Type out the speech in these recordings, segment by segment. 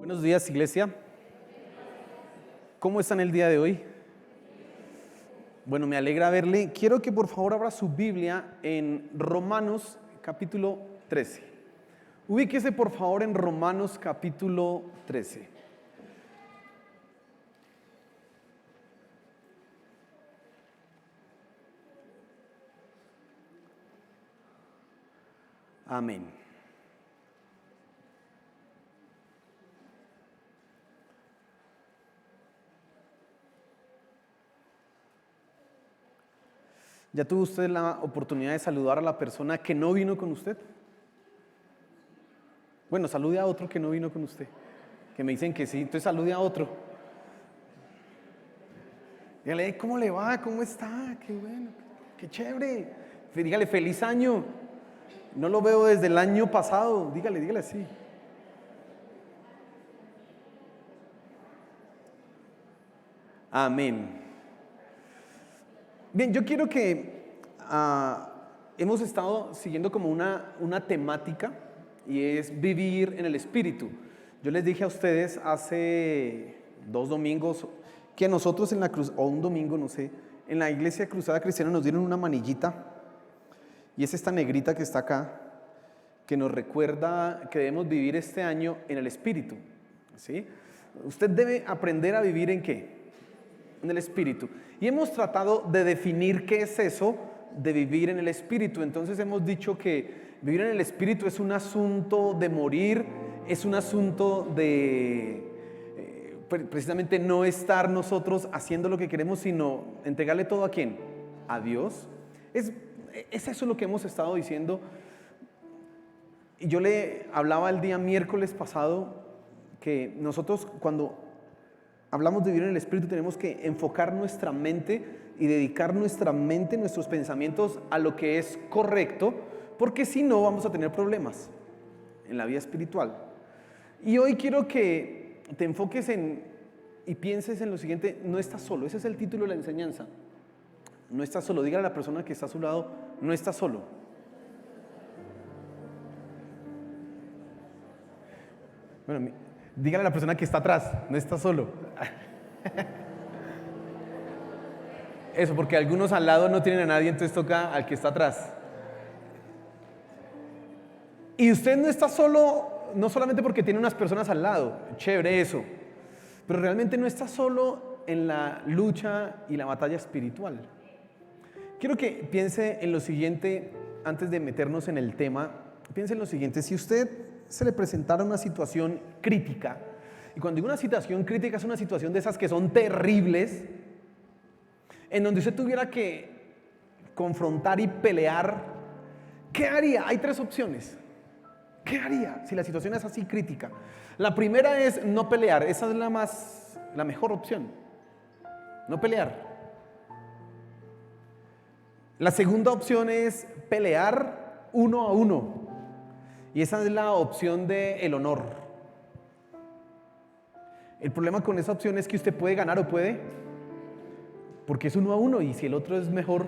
Buenos días, iglesia. ¿Cómo están el día de hoy? Bueno, me alegra verle. Quiero que por favor abra su Biblia en Romanos capítulo 13. Ubíquese por favor en Romanos capítulo 13. Amén. ¿Ya tuvo usted la oportunidad de saludar a la persona que no vino con usted? Bueno, salude a otro que no vino con usted. Que me dicen que sí, entonces salude a otro. Dígale, ¿cómo le va? ¿Cómo está? Qué bueno, qué chévere. Dígale, feliz año. No lo veo desde el año pasado. Dígale así. Amén. Bien, yo quiero que hemos estado siguiendo como una temática y es vivir en el Espíritu. Yo les dije a ustedes hace 2 domingos que nosotros en la cruz, o un domingo, no sé, en la iglesia Cruzada Cristiana nos dieron una manillita y es esta negrita que está acá que nos recuerda que debemos vivir este año en el Espíritu, ¿sí? Usted debe aprender a vivir ¿en qué? En el Espíritu. Y hemos tratado de definir qué es eso de vivir en el Espíritu. Entonces hemos dicho que vivir en el Espíritu es un asunto de morir, es un asunto de precisamente no estar nosotros haciendo lo que queremos, sino entregarle todo ¿a quién? A Dios. Es eso lo que hemos estado diciendo. Y yo le hablaba el día miércoles pasado que nosotros cuando hablamos de vivir en el Espíritu tenemos que enfocar nuestra mente y dedicar nuestra mente, nuestros pensamientos a lo que es correcto, porque si no vamos a tener problemas en la vida espiritual. Y hoy quiero que te enfoques y pienses en lo siguiente: no estás solo. Ese es el título de la enseñanza. No estás solo. Dígale a la persona que está a su lado: no estás solo. Bueno, dígale a la persona que está atrás: no estás solo. Eso, porque algunos al lado no tienen a nadie, entonces toca al que está atrás. Y usted no está solo, no solamente porque tiene unas personas al lado, chévere eso, pero realmente no está solo en la lucha y la batalla espiritual. Quiero que piense en lo siguiente, antes de meternos en el tema, piense en lo siguiente: si usted se le presentara una situación crítica, y cuando digo una situación crítica es una situación de esas que son terribles, en donde usted tuviera que confrontar y pelear, ¿qué haría? Hay 3 opciones. ¿Qué haría si la situación es así crítica? La primera es no pelear. Esa es la mejor opción. No pelear. La segunda opción es pelear 1 a 1. Y esa es la opción del honor. El problema con esa opción es que usted puede ganar o puede, porque es 1 a 1 y si el otro es mejor.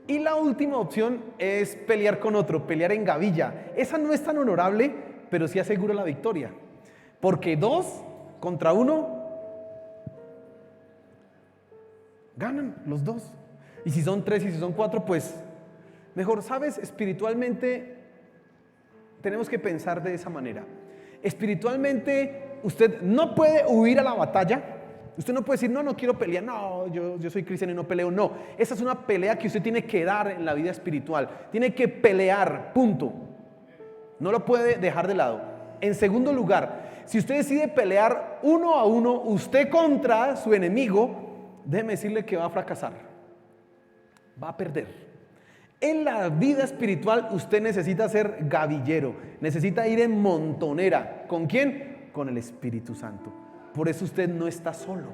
Y la última opción es pelear con otro, pelear en gavilla. Esa no es tan honorable, pero sí asegura la victoria. Porque 2 contra 1 ganan los 2. Y si son 3 y si son 4, pues mejor. ¿Sabes? Espiritualmente tenemos que pensar de esa manera. Espiritualmente usted no puede huir a la batalla. Usted no puede decir, no quiero pelear, no, yo soy cristiano y no peleo. No, esa es una pelea que usted tiene que dar en la vida espiritual. Tiene que pelear, punto. No lo puede dejar de lado. En segundo lugar, si usted decide pelear 1 a 1, usted contra su enemigo, déjeme decirle que va a fracasar. Va a perder. En la vida espiritual usted necesita ser gavillero, necesita ir en montonera. ¿Con quién? Con el Espíritu Santo. Por eso usted no está solo.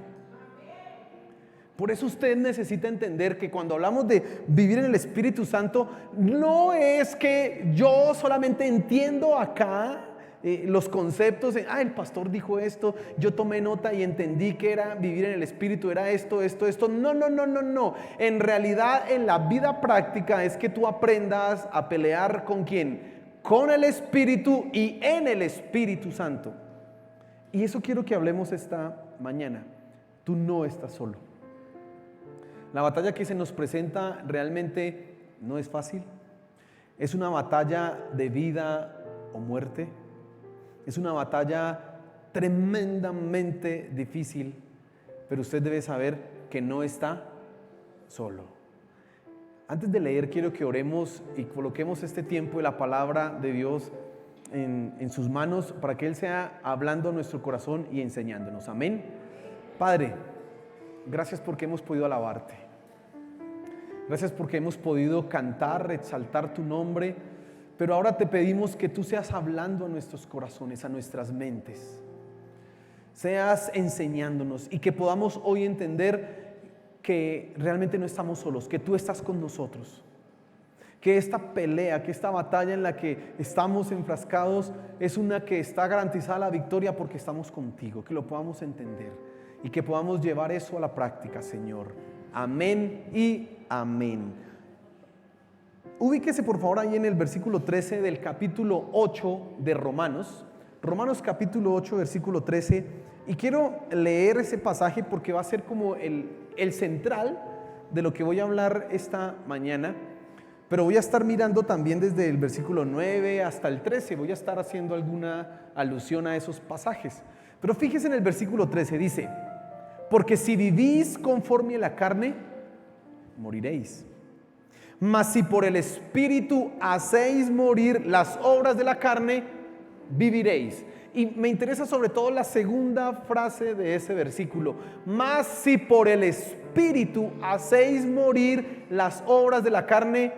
Por eso usted necesita entender que cuando hablamos de vivir en el Espíritu Santo, no es que yo solamente entiendo acá los conceptos, el pastor dijo esto, yo tomé nota y entendí que era vivir en el Espíritu, era esto. No. En realidad, en la vida práctica es que tú aprendas a pelear ¿con quién? con el Espíritu y en el Espíritu Santo. Y eso quiero que hablemos esta mañana. Tú no estás solo. La batalla que se nos presenta realmente no es fácil. Es una batalla de vida o muerte. Es una batalla tremendamente difícil, pero usted debe saber que no está solo. Antes de leer, quiero que oremos y coloquemos este tiempo de la palabra de Dios en sus manos para que Él sea hablando a nuestro corazón y enseñándonos. Amén. Padre, gracias porque hemos podido alabarte. Gracias porque hemos podido cantar, exaltar tu nombre, pero ahora te pedimos que tú seas hablando a nuestros corazones, a nuestras mentes. Seas enseñándonos y que podamos hoy entender que realmente no estamos solos, que tú estás con nosotros. Que esta pelea, que esta batalla en la que estamos enfrascados es una que está garantizada la victoria porque estamos contigo, que lo podamos entender y que podamos llevar eso a la práctica, Señor. Amén y amén. Ubíquese por favor ahí en el versículo 13 del capítulo 8 de Romanos. Romanos capítulo 8, versículo 13. Y quiero leer ese pasaje porque va a ser como el central de lo que voy a hablar esta mañana. Pero voy a estar mirando también desde el versículo 9 hasta el 13. Voy a estar haciendo alguna alusión a esos pasajes. Pero fíjese en el versículo 13, dice: porque si vivís conforme a la carne, moriréis. Mas si por el Espíritu hacéis morir las obras de la carne, viviréis. Y me interesa sobre todo la segunda frase de ese versículo. Mas si por el Espíritu hacéis morir las obras de la carne,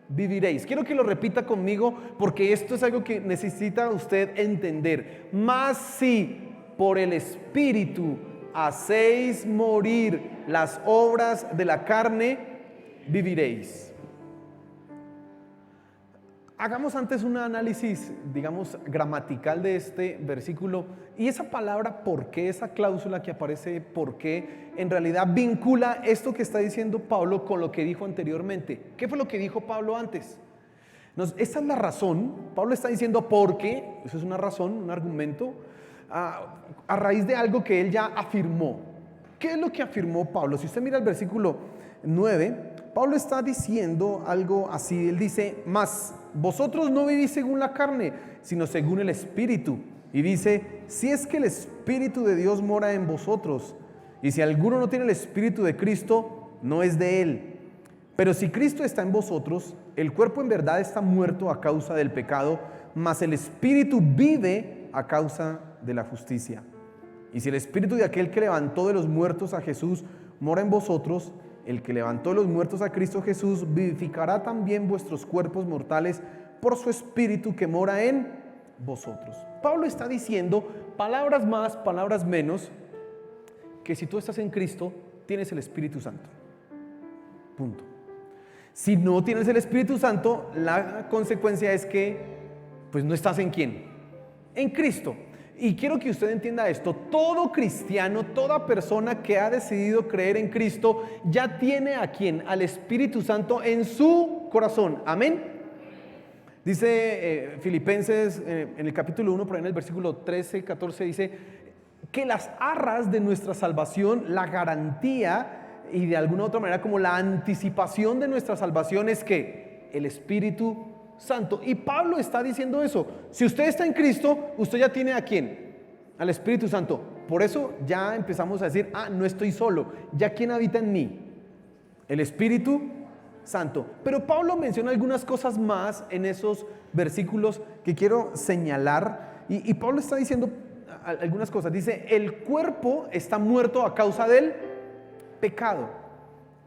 viviréis. Quiero que lo repita conmigo porque esto es algo que necesita usted entender. Mas si por el Espíritu hacéis morir las obras de la carne, viviréis. Hagamos antes un análisis, digamos, gramatical de este versículo. Y esa palabra ¿por qué?, esa cláusula que aparece ¿por qué?, en realidad vincula esto que está diciendo Pablo con lo que dijo anteriormente. ¿Qué fue lo que dijo Pablo antes? Esta es la razón. Pablo está diciendo ¿por qué? Eso es una razón, un argumento, a raíz de algo que él ya afirmó. ¿Qué es lo que afirmó Pablo? Si usted mira el versículo 9, Pablo está diciendo algo así. Él dice: mas vosotros no vivís según la carne, sino según el Espíritu. Y dice: si es que el Espíritu de Dios mora en vosotros, y si alguno no tiene el Espíritu de Cristo, no es de él. Pero si Cristo está en vosotros, el cuerpo en verdad está muerto a causa del pecado, mas el Espíritu vive a causa de la justicia. Y si el Espíritu de aquel que levantó de los muertos a Jesús mora en vosotros, el que levantó de los muertos a Cristo Jesús vivificará también vuestros cuerpos mortales por su Espíritu que mora en vosotros. Pablo está diciendo, palabras más, palabras menos, que si tú estás en Cristo, tienes el Espíritu Santo. Punto. Si no tienes el Espíritu Santo, la consecuencia es que, pues no estás en ¿quién? En Cristo. Y quiero que usted entienda esto: todo cristiano, toda persona que ha decidido creer en Cristo, ya tiene ¿a quién? Al Espíritu Santo en su corazón. Amén. Dice Filipenses en el capítulo 1, por ahí en el versículo 13, 14, dice que las arras de nuestra salvación, la garantía y de alguna otra manera como la anticipación de nuestra salvación es que el Espíritu Santo. Y Pablo está diciendo eso. Si usted está en Cristo, usted ya tiene ¿a quién? Al Espíritu Santo. Por eso ya empezamos a decir: no estoy solo. ¿Ya quién habita en mí? El Espíritu Santo. Pero Pablo menciona algunas cosas más en esos versículos que quiero señalar. Y Pablo está diciendo algunas cosas. Dice: el cuerpo está muerto a causa del pecado.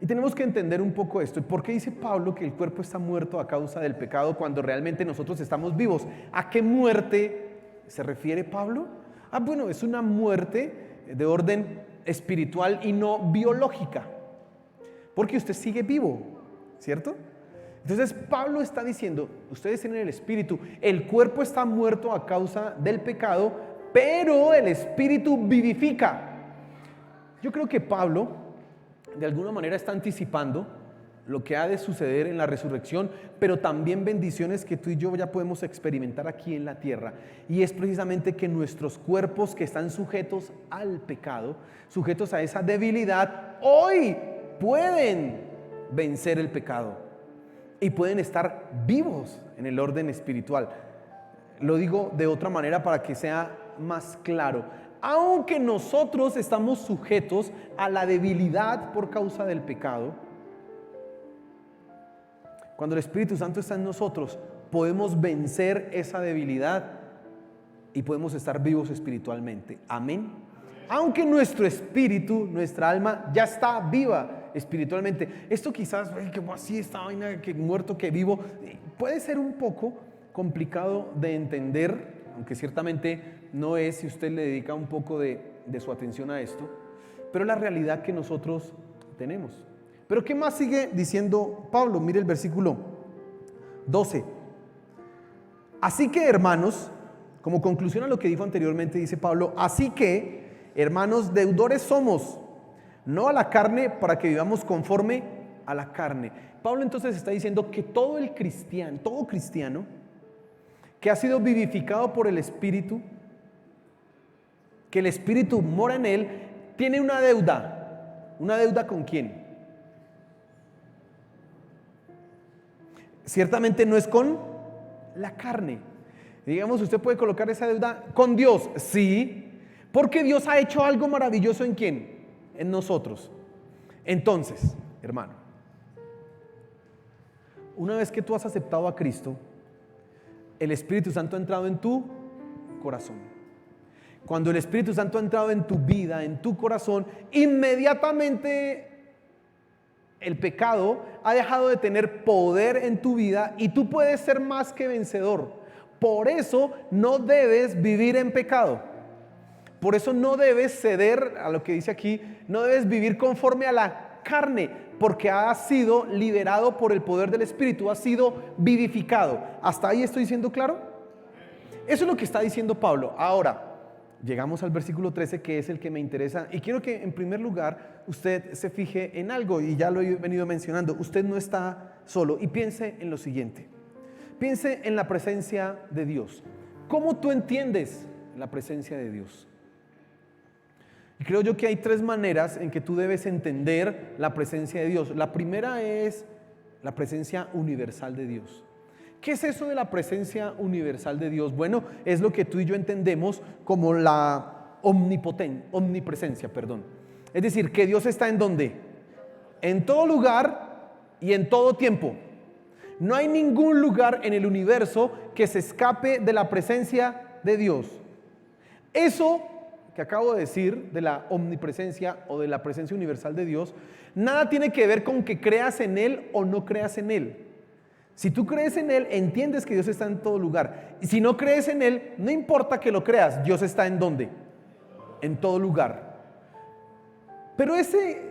Y tenemos que entender un poco esto. ¿Por qué dice Pablo que el cuerpo está muerto a causa del pecado cuando realmente nosotros estamos vivos? ¿A qué muerte se refiere Pablo? Bueno, es una muerte de orden espiritual y no biológica. Porque usted sigue vivo, ¿cierto? Entonces Pablo está diciendo: ustedes tienen el Espíritu, el cuerpo está muerto a causa del pecado, pero el Espíritu vivifica. Yo creo que Pablo de alguna manera está anticipando lo que ha de suceder en la resurrección, pero también bendiciones que tú y yo ya podemos experimentar aquí en la tierra. Y es precisamente que nuestros cuerpos que están sujetos al pecado, sujetos a esa debilidad, hoy pueden vencer el pecado y pueden estar vivos en el orden espiritual. Lo digo de otra manera para que sea más claro. Aunque nosotros estamos sujetos a la debilidad por causa del pecado, cuando el Espíritu Santo está en nosotros, podemos vencer esa debilidad y podemos estar vivos espiritualmente. Amén. Aunque nuestro espíritu, nuestra alma ya está viva espiritualmente. Esto quizás, que así esta vaina, que muerto, que vivo, puede ser un poco complicado de entender, aunque ciertamente no es si usted le dedica un poco de su atención a esto, pero la realidad que nosotros tenemos. Pero ¿qué más sigue diciendo Pablo? Mire el versículo 12. Así que, hermanos, como conclusión a lo que dijo anteriormente, dice Pablo, así que, hermanos, deudores somos, no a la carne, para que vivamos conforme a la carne. Pablo entonces está diciendo que todo cristiano que ha sido vivificado por el Espíritu, que el Espíritu mora en él, tiene una deuda. ¿Una deuda con quién? Ciertamente no es con la carne. Digamos, usted puede colocar esa deuda con Dios, sí, porque Dios ha hecho algo maravilloso ¿en quién? En nosotros. Entonces, hermano, una vez que tú has aceptado a Cristo, el Espíritu Santo ha entrado en tu corazón. Cuando el Espíritu Santo ha entrado en tu vida, en tu corazón, inmediatamente el pecado ha dejado de tener poder en tu vida y tú puedes ser más que vencedor. Por eso no debes vivir en pecado. Por eso no debes ceder a lo que dice aquí, no debes vivir conforme a la carne, porque has sido liberado por el poder del Espíritu, has sido vivificado. ¿Hasta ahí estoy siendo claro? Eso es lo que está diciendo Pablo. Ahora, llegamos al versículo 13, que es el que me interesa, y quiero que en primer lugar usted se fije en algo, y ya lo he venido mencionando. Usted no está solo, y piense en lo siguiente. Piense en la presencia de Dios. ¿Cómo tú entiendes la presencia de Dios? Y creo yo que hay tres maneras en que tú debes entender la presencia de Dios. La primera es la presencia universal de Dios. ¿Qué es eso de la presencia universal de Dios? Bueno, es lo que tú y yo entendemos como la omnipresencia. Es decir, que Dios está ¿en dónde? En todo lugar y en todo tiempo. No hay ningún lugar en el universo que se escape de la presencia de Dios. Eso que acabo de decir de la omnipresencia o de la presencia universal de Dios, nada tiene que ver con que creas en Él o no creas en Él. Si tú crees en Él, entiendes que Dios está en todo lugar. Y si no crees en Él, no importa que lo creas, Dios está ¿en dónde? En todo lugar. Pero ese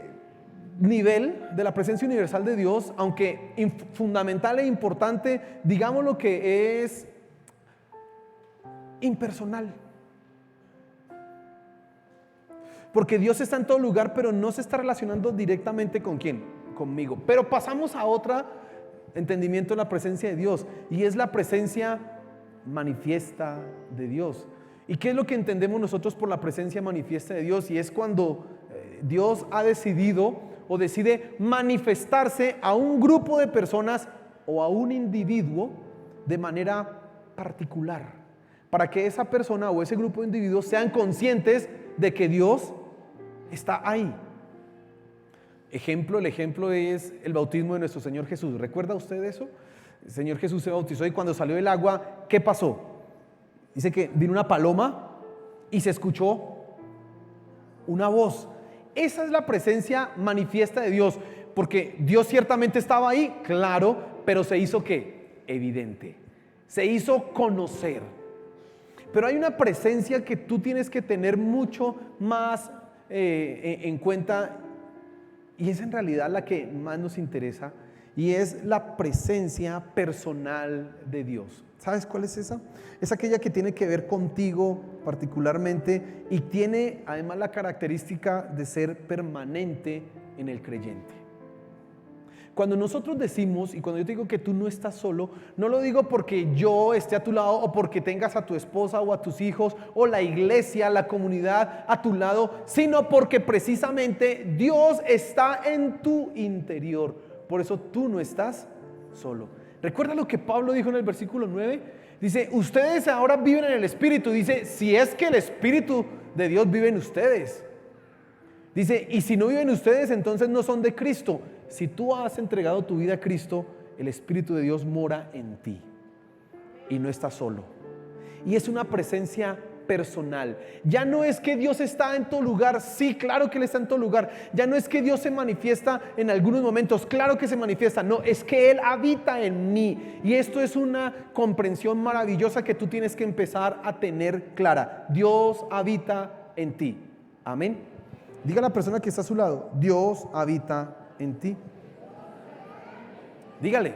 nivel de la presencia universal de Dios, aunque fundamental e importante, digamos lo que es impersonal. Porque Dios está en todo lugar, pero no se está relacionando directamente ¿con quién? Conmigo. Pero pasamos a otro entendimiento de la presencia de Dios, y es la presencia manifiesta de Dios. ¿Y qué es lo que entendemos nosotros por la presencia manifiesta de Dios? Y es cuando Dios ha decidido o decide manifestarse a un grupo de personas o a un individuo de manera particular, para que esa persona o ese grupo de individuos sean conscientes de que Dios está ahí. El ejemplo es el bautismo de nuestro Señor Jesús. ¿Recuerda usted eso? El Señor Jesús se bautizó y cuando salió del agua, ¿qué pasó? Dice que vino una paloma y se escuchó una voz. Esa es la presencia manifiesta de Dios, porque Dios ciertamente estaba ahí, claro, pero se hizo ¿qué? Evidente. Se hizo conocer. Pero hay una presencia que tú tienes que tener mucho más en cuenta, y es en realidad la que más nos interesa, y es la presencia personal de Dios. ¿Sabes cuál es esa? Es aquella que tiene que ver contigo particularmente y tiene además la característica de ser permanente en el creyente. Cuando nosotros decimos, y cuando yo te digo que tú no estás solo, no lo digo porque yo esté a tu lado o porque tengas a tu esposa o a tus hijos o la iglesia, la comunidad a tu lado, sino porque precisamente Dios está en tu interior. Por eso tú no estás solo. ¿Recuerda lo que Pablo dijo en el versículo 9? Dice, ustedes ahora viven en el Espíritu. Dice, si es que el Espíritu de Dios vive en ustedes. Dice, y si no viven ustedes, entonces no son de Cristo. Si tú has entregado tu vida a Cristo, el Espíritu de Dios mora en ti y no estás solo. Y es una presencia personal. Ya no es que Dios está en todo lugar. Sí, claro que Él está en todo lugar. Ya no es que Dios se manifiesta en algunos momentos. Claro que se manifiesta. No, es que Él habita en mí. Y esto es una comprensión maravillosa que tú tienes que empezar a tener clara. Dios habita en ti. Amén. Diga a la persona que está a su lado, Dios habita en ti. Dígale.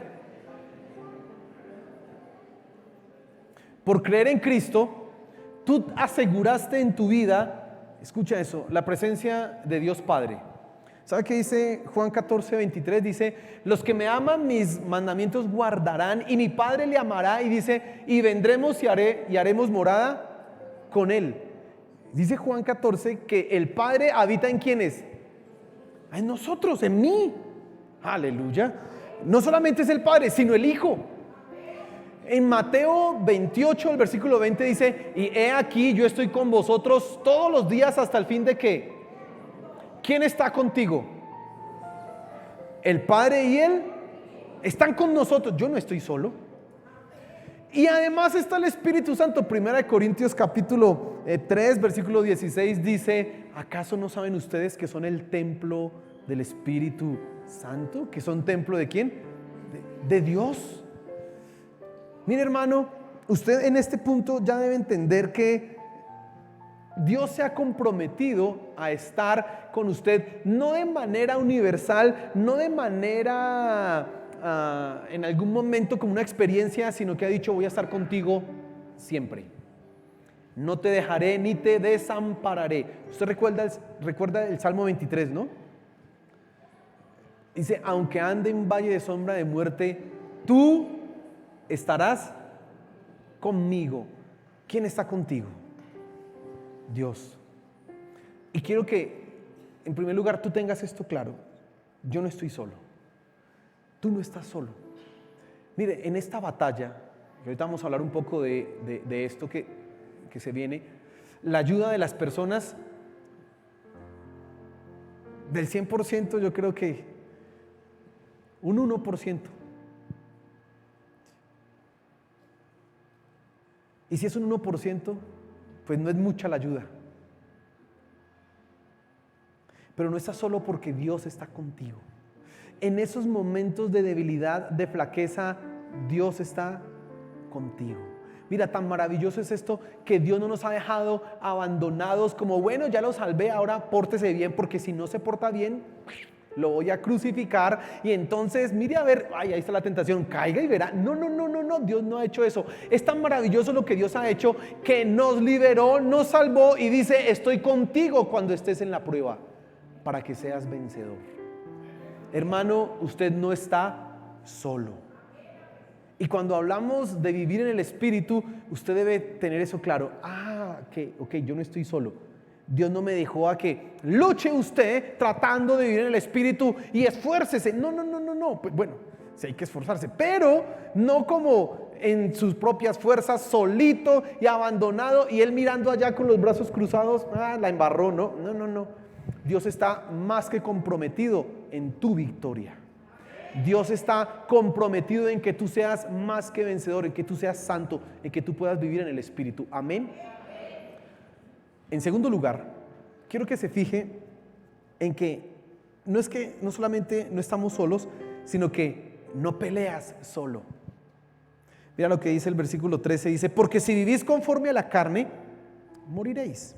Por creer en Cristo, tú aseguraste en tu vida, escucha eso, la presencia de Dios Padre. ¿Sabe qué dice Juan 14:23? Dice, los que me aman mis mandamientos guardarán y mi Padre le amará, y dice, y vendremos y haremos morada con Él. Dice Juan 14 que el Padre habita en ¿quiénes? En nosotros, en mí. Aleluya. No solamente es el Padre, sino el Hijo. En Mateo 28, el versículo 20 dice, y he aquí yo estoy con vosotros todos los días hasta el fin de ¿qué? ¿Quién está contigo? El Padre y Él están con nosotros. Yo no estoy solo. Y además está el Espíritu Santo. 1 Corintios capítulo 3 versículo 16 dice, ¿acaso no saben ustedes que son el templo del Espíritu Santo? ¿Que son templo de quién? De Dios. Mire, hermano, usted en este punto ya debe entender que Dios se ha comprometido a estar con usted, no de manera universal, no de manera en algún momento como una experiencia, sino que ha dicho, voy a estar contigo siempre. No te dejaré ni te desampararé. Usted recuerda el Salmo 23, ¿no? Dice, aunque ande en valle de sombra de muerte, tú estarás conmigo. ¿Quién está contigo? Dios. Y quiero que en primer lugar tú tengas esto claro. Yo no estoy solo. Tú no estás solo. Mire, en esta batalla, y ahorita vamos a hablar un poco de esto que se viene, la ayuda de las personas, del 100% yo creo que un 1%. Y si es un 1%, pues no es mucha la ayuda. Pero no estás solo porque Dios está contigo. En esos momentos de debilidad, de flaqueza, Dios está contigo. Mira, tan maravilloso es esto que Dios no nos ha dejado abandonados como, bueno, ya lo salvé, ahora pórtese bien, porque si no se porta bien, lo voy a crucificar y entonces, mire a ver, ay, ahí está la tentación, caiga y verá. No, Dios no ha hecho eso. Es tan maravilloso lo que Dios ha hecho que nos liberó, nos salvó y dice, estoy contigo cuando estés en la prueba, para que seas vencedor. Hermano, usted no está solo. Y cuando hablamos de vivir en el Espíritu, usted debe tener eso claro. Ok, yo no estoy solo. Dios no me dejó a que luche usted tratando de vivir en el Espíritu y esfuércese. No. Pues bueno, sí hay que esforzarse, pero no como en sus propias fuerzas, solito y abandonado, y él mirando allá con los brazos cruzados, la embarró. No. Dios está más que comprometido en tu victoria. Dios está comprometido en que tú seas más que vencedor, en que tú seas santo, en que tú puedas vivir en el Espíritu. Amén. En segundo lugar, quiero que se fije en que no solamente no estamos solos, sino que no peleas solo. Mira lo que dice el versículo 13, dice, porque si vivís conforme a la carne, moriréis.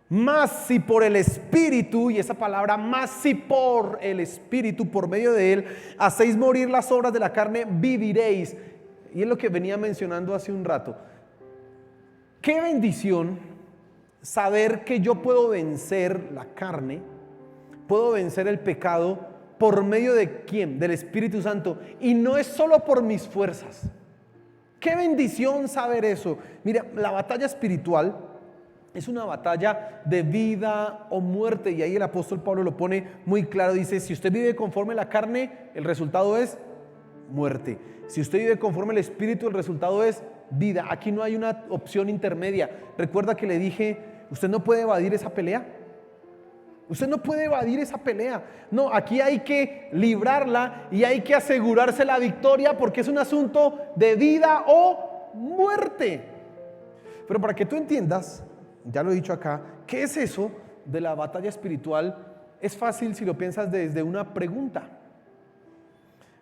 Mas si por el Espíritu, y esa palabra, mas si por el Espíritu, por medio de él, hacéis morir las obras de la carne, viviréis. Y es lo que venía mencionando hace un rato. Qué bendición saber que yo puedo vencer la carne, puedo vencer el pecado ¿Por medio de quién? Del Espíritu Santo. Y no es solo por mis fuerzas. Qué bendición saber eso. Mira, la batalla espiritual es una batalla de vida o muerte. Y ahí el apóstol Pablo lo pone muy claro. Dice, si usted vive conforme a la carne, el resultado es muerte. Si usted vive conforme al Espíritu, el resultado es vida. Aquí no hay una opción intermedia. Recuerda que le dije, usted no puede evadir esa pelea. Usted no puede evadir esa pelea. No, aquí hay que librarla y hay que asegurarse la victoria porque es un asunto de vida o muerte. Pero para que tú entiendas, ya lo he dicho acá, ¿qué es eso de la batalla espiritual? Es fácil si lo piensas desde una pregunta.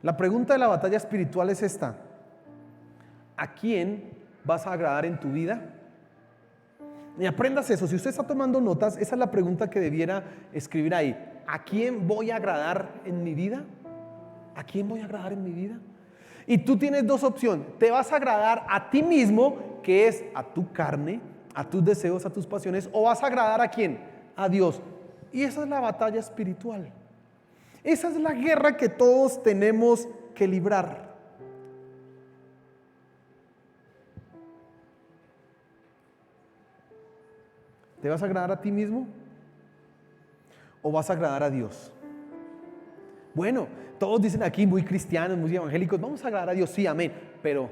La pregunta de la batalla espiritual es esta: ¿a quién vas a agradar en tu vida? Y aprendas eso. Si usted está tomando notas, esa es la pregunta que debiera escribir ahí. ¿A quién voy a agradar en mi vida? ¿A quién voy a agradar en mi vida? Y tú tienes dos opciones. Te vas a agradar a ti mismo, que es a tu carne, a tus deseos, a tus pasiones, o vas a agradar a quién? A Dios. Y esa es la batalla espiritual. Esa es la guerra que todos tenemos que librar. ¿Te vas a agradar a ti mismo? ¿O vas a agradar a Dios? Bueno, todos dicen aquí muy cristianos, muy evangélicos, vamos a agradar a Dios, sí, amén. Pero,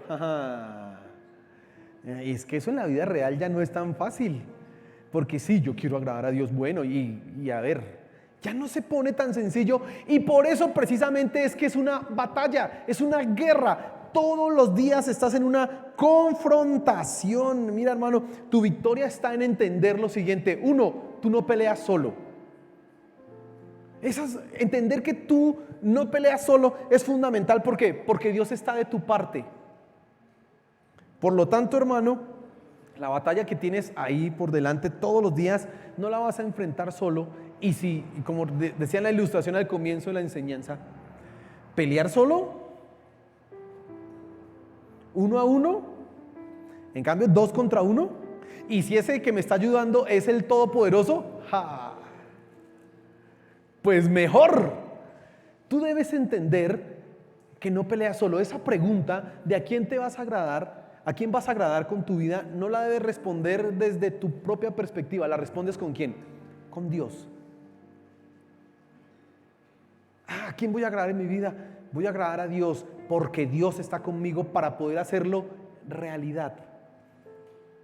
es que eso en la vida real ya no es tan fácil. Porque sí, yo quiero agradar a Dios, bueno, y a ver, ya no se pone tan sencillo. Y por eso precisamente es que es una batalla, es una guerra. Todos los días estás en una confrontación. Mira, hermano, tu victoria está en entender lo siguiente. Uno, tú no peleas solo. Entender que tú no peleas solo es fundamental. ¿Por qué? Porque Dios está de tu parte. Por lo tanto, hermano, la batalla que tienes ahí por delante todos los días no la vas a enfrentar solo. Y si, como decía en la ilustración al comienzo de la enseñanza, pelear solo, 1 a 1, en cambio 2 contra 1, y si ese que me está ayudando es el Todopoderoso, pues mejor. Tú debes entender que no peleas solo. Esa pregunta de a quién te vas a agradar, a quién vas a agradar con tu vida, no la debes responder desde tu propia perspectiva. La respondes con quién, con Dios. ¿A quién voy a agradar en mi vida? Voy a agradar a Dios porque Dios está conmigo para poder hacerlo realidad.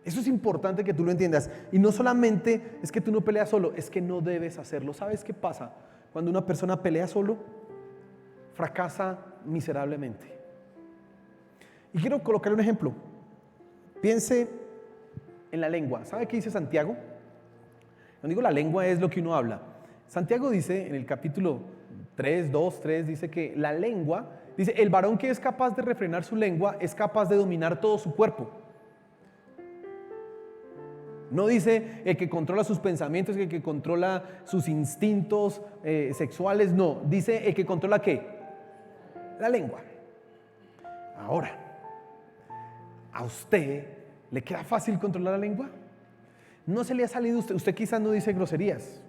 Eso es importante que tú lo entiendas. Y no solamente es que tú no peleas solo, es que no debes hacerlo. ¿Sabes qué pasa? Cuando una persona pelea solo, fracasa miserablemente. Y quiero colocarle un ejemplo. Piense en la lengua. ¿Sabe qué dice Santiago? Cuando digo la lengua es lo que uno habla. Santiago dice en el capítulo 3, 2, 3, dice que la lengua, dice, el varón que es capaz de refrenar su lengua es capaz de dominar todo su cuerpo. No dice el que controla sus pensamientos, el que controla sus instintos sexuales, no. Dice el que controla ¿qué? La lengua. Ahora, ¿a usted le queda fácil controlar la lengua? ¿No se le ha salido usted quizás no dice groserías?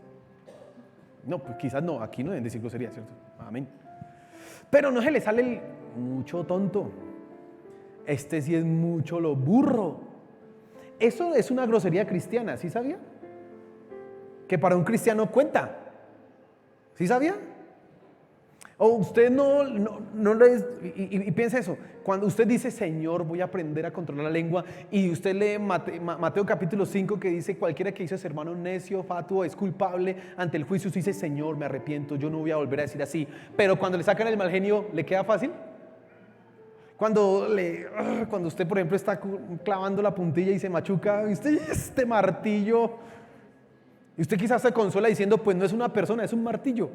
No, pues quizás no, aquí no deben decir groserías, ¿cierto? Amén. Pero no se le sale el mucho tonto. Este sí es mucho lo burro. Eso es una grosería cristiana, ¿sí sabía? Que para un cristiano cuenta. ¿Sí sabía? O usted no y piensa eso. Cuando usted dice, Señor, voy a aprender a controlar la lengua, y usted lee Mateo capítulo 5 que dice, cualquiera que hizo ese hermano necio, fatuo, es culpable ante el juicio. Usted dice, Señor, me arrepiento, yo no voy a volver a decir así. Pero cuando le sacan el mal genio, ¿le queda fácil? Cuando usted, por ejemplo, está clavando la puntilla y se machuca, usted, este martillo, y usted quizás se consuela diciendo, pues no es una persona, es un martillo.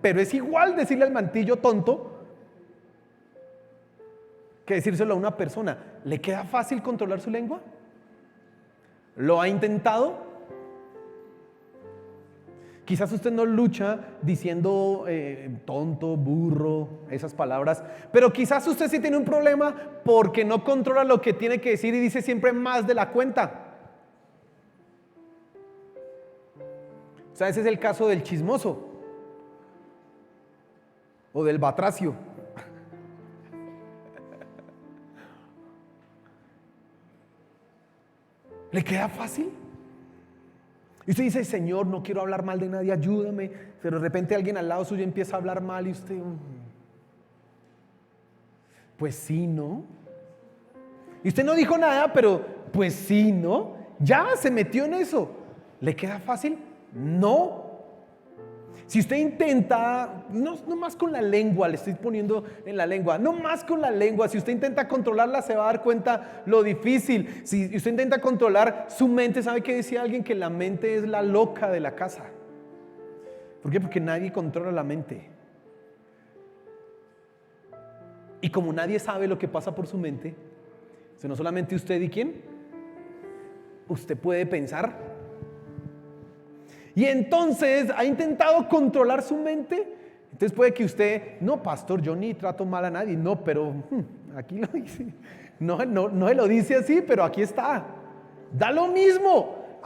Pero es igual decirle al martillo tonto que decírselo a una persona. ¿Le queda fácil controlar su lengua? ¿Lo ha intentado? Quizás usted no lucha diciendo tonto, burro, esas palabras, pero quizás usted sí tiene un problema porque no controla lo que tiene que decir y dice siempre más de la cuenta. O sea, ese es el caso del chismoso. o del batracio. ¿Le queda fácil? Y usted dice, Señor, no quiero hablar mal de nadie, ayúdame. Pero de repente alguien al lado suyo empieza a hablar mal y usted... Pues sí, ¿no? Y usted no dijo nada, pero pues sí, ¿no? Ya se metió en eso. ¿Le queda fácil? No. Si usted intenta, no más con la lengua, le estoy poniendo en la lengua, no más con la lengua, si usted intenta controlarla se va a dar cuenta lo difícil. Si usted intenta controlar su mente, ¿sabe qué decía alguien? Que la mente es la loca de la casa. ¿Por qué? Porque nadie controla la mente. Y como nadie sabe lo que pasa por su mente, no solamente usted y quién, usted puede pensar. Y entonces ha intentado controlar su mente. Entonces puede que usted, no, pastor, yo ni trato mal a nadie. No, pero aquí lo dice. No se lo dice así, pero aquí está. Da lo mismo.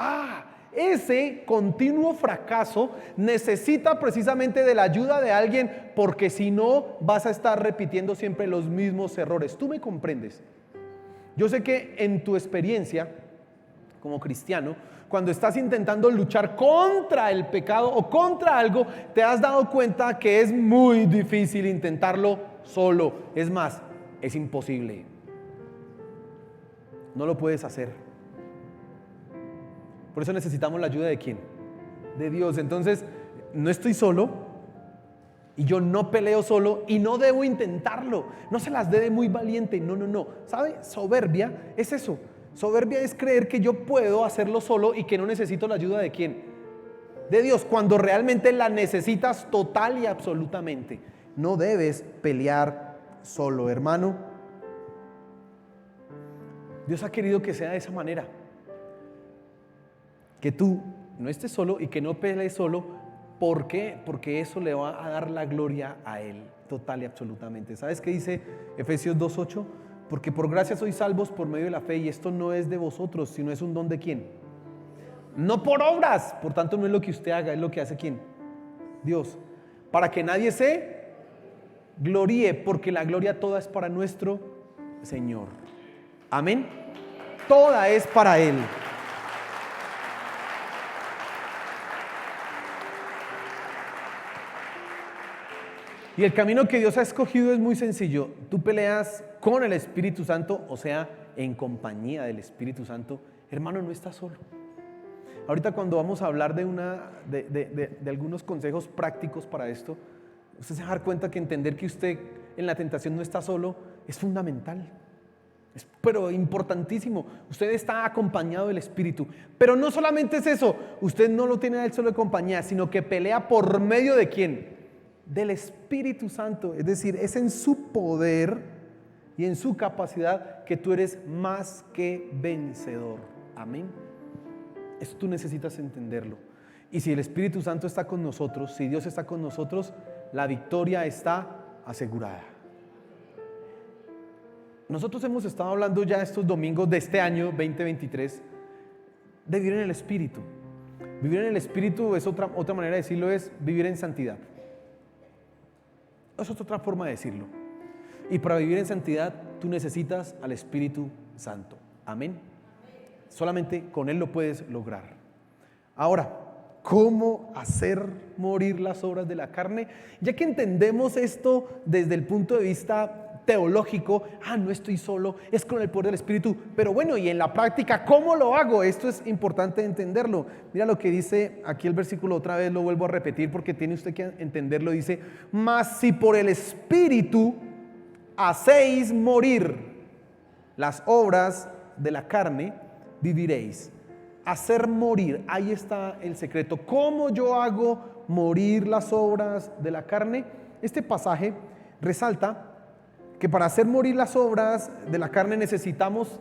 Ese continuo fracaso necesita precisamente de la ayuda de alguien, porque si no vas a estar repitiendo siempre los mismos errores. ¿Tú me comprendes? Yo sé que en tu experiencia como cristiano, cuando estás intentando luchar contra el pecado o contra algo, te has dado cuenta que es muy difícil intentarlo solo. Es más, es imposible. No lo puedes hacer. Por eso necesitamos la ayuda de ¿quién? De Dios. Entonces, no estoy solo y yo no peleo solo y no debo intentarlo. No se las dé de muy valiente. No. ¿Sabe? Soberbia es eso. Soberbia es creer que yo puedo hacerlo solo y que no necesito la ayuda de ¿quién? De Dios, cuando realmente la necesitas total y absolutamente. No debes pelear solo, hermano. Dios ha querido que sea de esa manera. Que tú no estés solo y que no pelees solo. ¿Por qué? Porque eso le va a dar la gloria a Él, total y absolutamente. ¿Sabes qué dice Efesios 2:8? Porque por gracia sois salvos por medio de la fe, y esto no es de vosotros, sino es un don de ¿quién? No por obras, por tanto no es lo que usted haga, es lo que hace ¿quién? Dios. Para que nadie se gloríe, porque la gloria toda es para nuestro Señor. Amén. Toda es para Él. Y el camino que Dios ha escogido es muy sencillo. Tú peleas con el Espíritu Santo, o sea, en compañía del Espíritu Santo. Hermano, no estás solo. Ahorita cuando vamos a hablar de algunos consejos prácticos para esto, usted se va a dar cuenta que entender que usted en la tentación no está solo es fundamental. Pero importantísimo. Usted está acompañado del Espíritu. Pero no solamente es eso. Usted no lo tiene a Él solo de compañía, sino que pelea por medio de ¿quién? Del Espíritu Santo. Es decir, es en su poder y en su capacidad que tú eres más que vencedor. Amén. Eso tú necesitas entenderlo. Y si el Espíritu Santo está con nosotros, si Dios está con nosotros, la victoria está asegurada. Nosotros hemos estado hablando ya estos domingos de este año 2023 de vivir en el Espíritu. Vivir en el Espíritu es otra manera de decirlo, es vivir en santidad. Esa es otra forma de decirlo. Y para vivir en santidad tú necesitas al Espíritu Santo. Amén. Solamente con Él lo puedes lograr. Ahora, ¿cómo hacer morir las obras de la carne? Ya que entendemos esto desde el punto de vista teológico, no estoy solo, es con el poder del Espíritu. Pero bueno, y en la práctica, ¿cómo lo hago? Esto es importante entenderlo. Mira lo que dice aquí el versículo, otra vez lo vuelvo a repetir porque tiene usted que entenderlo. Dice, mas si por el Espíritu hacéis morir las obras de la carne, viviréis. Hacer morir, ahí está el secreto. ¿Cómo yo hago morir las obras de la carne? Este pasaje resalta que para hacer morir las obras de la carne necesitamos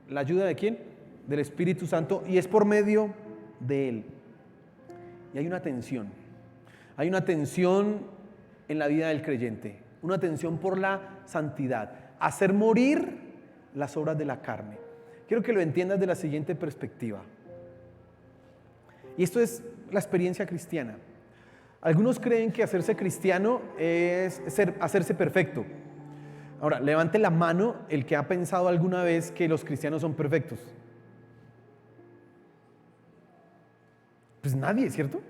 la ayuda de ¿quién? Del Espíritu Santo, y es por medio de Él. Y hay una tensión en la vida del creyente, una tensión por la santidad, hacer morir las obras de la carne. Quiero que lo entiendas de la siguiente perspectiva, y esto es la experiencia cristiana. Algunos creen que hacerse cristiano es hacerse perfecto. Ahora, levante la mano el que ha pensado alguna vez que los cristianos son perfectos. Pues nadie, ¿cierto?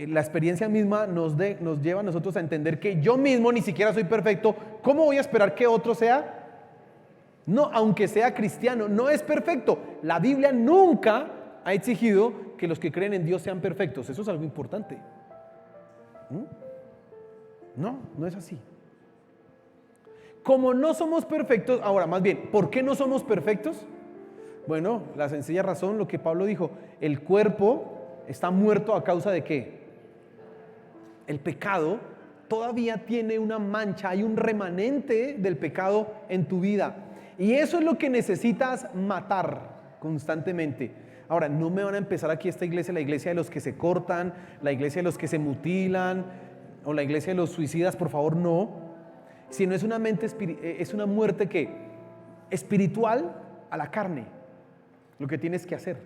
La experiencia misma nos lleva a nosotros a entender que yo mismo ni siquiera soy perfecto. ¿Cómo voy a esperar que otro sea? No, aunque sea cristiano, no es perfecto. La Biblia nunca ha exigido que los que creen en Dios sean perfectos. Eso es algo importante. No, no es así. Como no somos perfectos, ahora más bien, ¿por qué no somos perfectos? Bueno, la sencilla razón, lo que Pablo dijo, el cuerpo está muerto a causa de ¿qué? El pecado todavía tiene una mancha, hay un remanente del pecado en tu vida. Y eso es lo que necesitas matar constantemente. Ahora, no me van a empezar aquí esta iglesia, la iglesia de los que se cortan, la iglesia de los que se mutilan, o la iglesia de los suicidas, por favor, no. Sino es una muerte que espiritual a la carne, lo que tienes que hacer.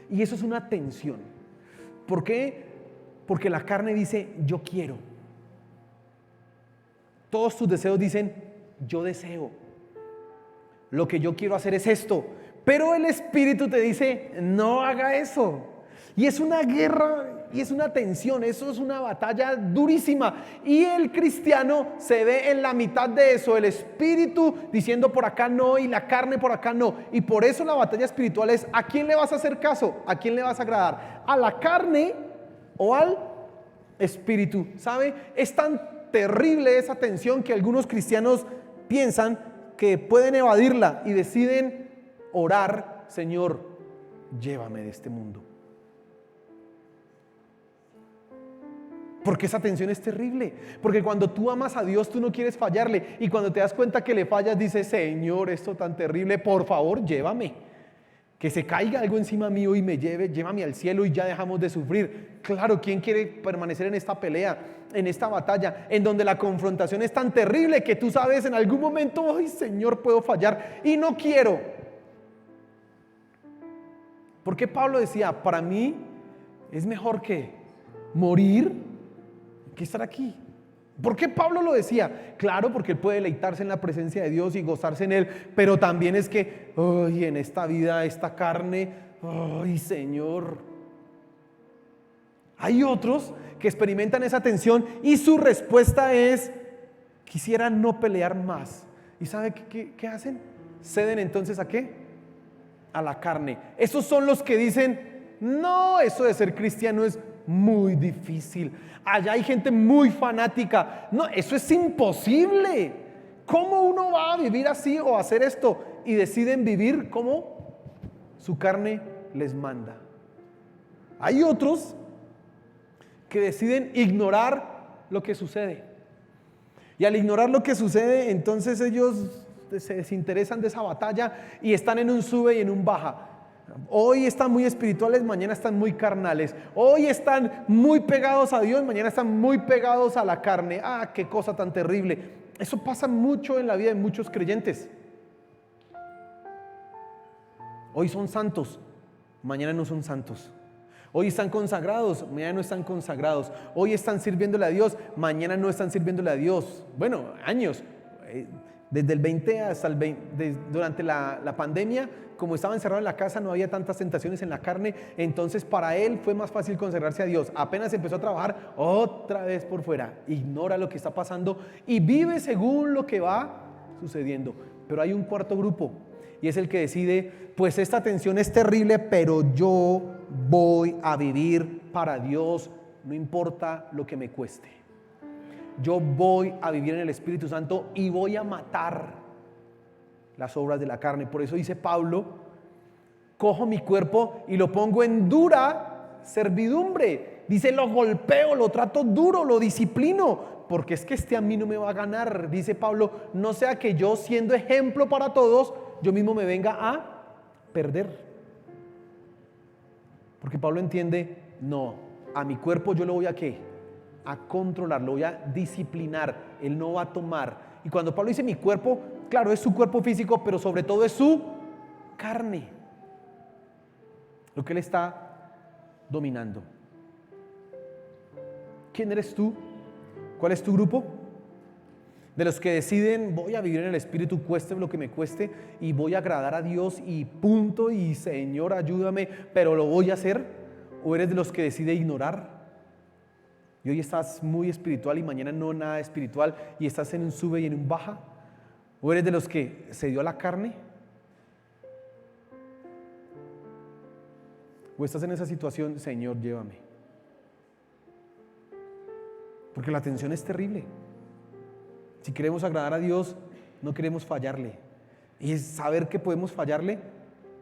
Y eso es una tensión. ¿Por qué? Porque la carne dice, yo quiero. Todos tus deseos dicen, yo deseo. Lo que yo quiero hacer es esto. Pero el espíritu te dice, no haga eso. Y es una guerra y es una tensión, eso es una batalla durísima. Y el cristiano se ve en la mitad de eso, el espíritu diciendo por acá no y la carne por acá no. Y por eso la batalla espiritual es, ¿a quién le vas a hacer caso? ¿A quién le vas a agradar? ¿A la carne o al espíritu? ¿Sabe? Es tan terrible esa tensión que algunos cristianos piensan que pueden evadirla y deciden orar, Señor, llévame de este mundo. Porque esa tensión es terrible. Porque cuando tú amas a Dios, tú no quieres fallarle. Y cuando te das cuenta que le fallas, dices, Señor, esto tan terrible, por favor, llévame. Que se caiga algo encima mío y llévame al cielo y ya dejamos de sufrir. Claro, ¿quién quiere permanecer en esta pelea, en esta batalla, en donde la confrontación es tan terrible que tú sabes en algún momento, ay, Señor, puedo fallar y no quiero? Porque Pablo decía, para mí es mejor que morir que estar aquí. ¿Por qué Pablo lo decía? Claro, porque él puede deleitarse en la presencia de Dios y gozarse en él, pero también es que, ay, en esta vida, esta carne, ay, Señor. Hay otros que experimentan esa tensión y su respuesta es, quisiera no pelear más. ¿Y sabe qué hacen? Ceden entonces ¿a qué? A la carne. Esos son los que dicen, no, eso de ser cristiano es muy difícil. Allá hay gente muy fanática. No, eso es imposible. ¿Cómo uno va a vivir así o hacer esto? Y deciden vivir como su carne les manda. Hay otros que deciden ignorar lo que sucede. Y al ignorar lo que sucede, entonces ellos se desinteresan de esa batalla y están en un sube y en un baja. Hoy están muy espirituales, mañana están muy carnales. Hoy están muy pegados a Dios, mañana están muy pegados a la carne. Ah, qué cosa tan terrible. Eso pasa mucho en la vida de muchos creyentes. Hoy son santos, mañana no son santos. Hoy están consagrados, mañana no están consagrados. Hoy están sirviéndole a Dios, mañana no están sirviéndole a Dios. Bueno, años. Desde el 20 hasta el 20, durante la pandemia, como estaba encerrado en la casa, no había tantas tentaciones en la carne, entonces para él fue más fácil consagrarse a Dios. Apenas empezó a trabajar, otra vez por fuera, ignora lo que está pasando y vive según lo que va sucediendo. Pero hay un cuarto grupo y es el que decide, pues esta tensión es terrible, pero yo voy a vivir para Dios, no importa lo que me cueste. Yo voy a vivir en el Espíritu Santo y voy a matar las obras de la carne. Por eso dice Pablo, cojo mi cuerpo y lo pongo en dura servidumbre. Dice, lo golpeo, lo trato duro, lo disciplino, porque es que a mí no me va a ganar. Dice Pablo, no sea que yo, siendo ejemplo para todos, yo mismo me venga a perder. Porque Pablo entiende, no, a mi cuerpo yo lo voy a ¿qué? A controlar, lo voy a disciplinar, él no va a tomar. Y cuando Pablo dice mi cuerpo, claro, es su cuerpo físico, pero sobre todo es su carne, lo que él está dominando. ¿Quién eres tú? ¿Cuál es tu grupo? De los que deciden, voy a vivir en el Espíritu, cueste lo que me cueste, y voy a agradar a Dios y punto, y Señor, ayúdame, pero lo voy a hacer. ¿O eres de los que decide ignorar? Y hoy estás muy espiritual y mañana no nada espiritual, y estás en un sube y en un baja. ¿O eres de los que se dio a la carne? ¿O estás en esa situación, Señor, llévame? Porque la tensión es terrible. Si queremos agradar a Dios, no queremos fallarle. Y saber que podemos fallarle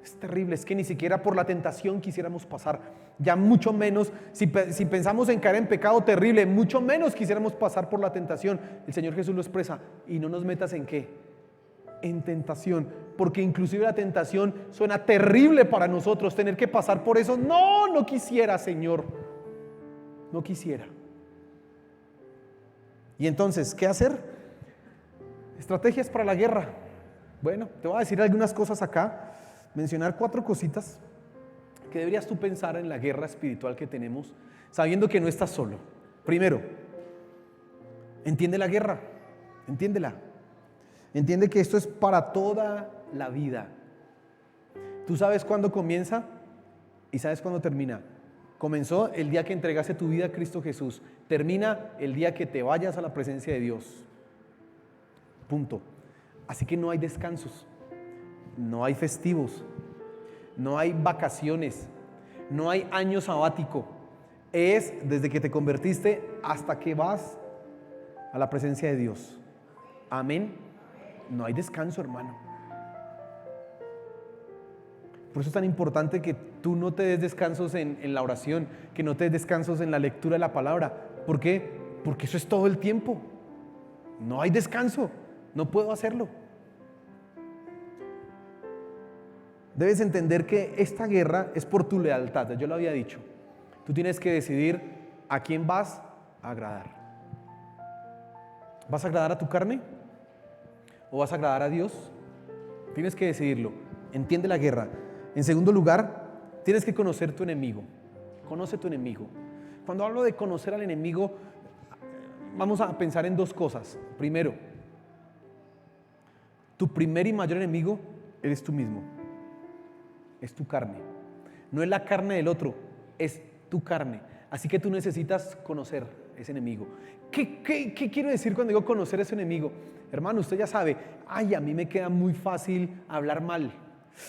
es terrible. Es que ni siquiera por la tentación quisiéramos pasar. Ya mucho menos, si pensamos en caer en pecado terrible, mucho menos quisiéramos pasar por la tentación. El Señor Jesús lo expresa: y no nos metas ¿en qué? En tentación. Porque inclusive la tentación suena terrible para nosotros. Tener que pasar por eso, no quisiera, Señor. No quisiera. Y entonces, ¿qué hacer? Estrategias para la guerra. Bueno, te voy a decir algunas cosas acá, mencionar 4 cositas que deberías tú pensar en la guerra espiritual que tenemos, sabiendo que no estás solo. Primero, entiende la guerra, entiéndela. Entiende que esto es para toda la vida. Tú sabes cuándo comienza y sabes cuándo termina. Comenzó el día que entregaste tu vida a Cristo Jesús. Termina el día que te vayas a la presencia de Dios. Punto. Así que no hay descansos, no hay festivos, no hay vacaciones, no hay año sabático. Es desde que te convertiste hasta que vas a la presencia de Dios. Amén. No hay descanso, hermano. Por eso es tan importante que tú no te des descansos en la oración, que no te des descansos en la lectura de la palabra. ¿Por qué? Porque eso es todo el tiempo. No hay descanso. No puedo hacerlo. Debes entender que esta guerra es por tu lealtad. Yo lo había dicho. Tú tienes que decidir a quién vas a agradar. ¿Vas a agradar a tu carne? ¿O vas a agradar a Dios? Tienes que decidirlo. Entiende la guerra. En segundo lugar, tienes que conocer tu enemigo. Conoce tu enemigo. Cuando hablo de conocer al enemigo, vamos a pensar en 2 cosas. Primero, tu primer y mayor enemigo eres tú mismo. Es tu carne. No es la carne del otro, es tu carne. Así que tú necesitas conocer ese enemigo. ¿Qué quiero decir cuando digo conocer ese enemigo? Hermano, usted ya sabe, a mí me queda muy fácil hablar mal.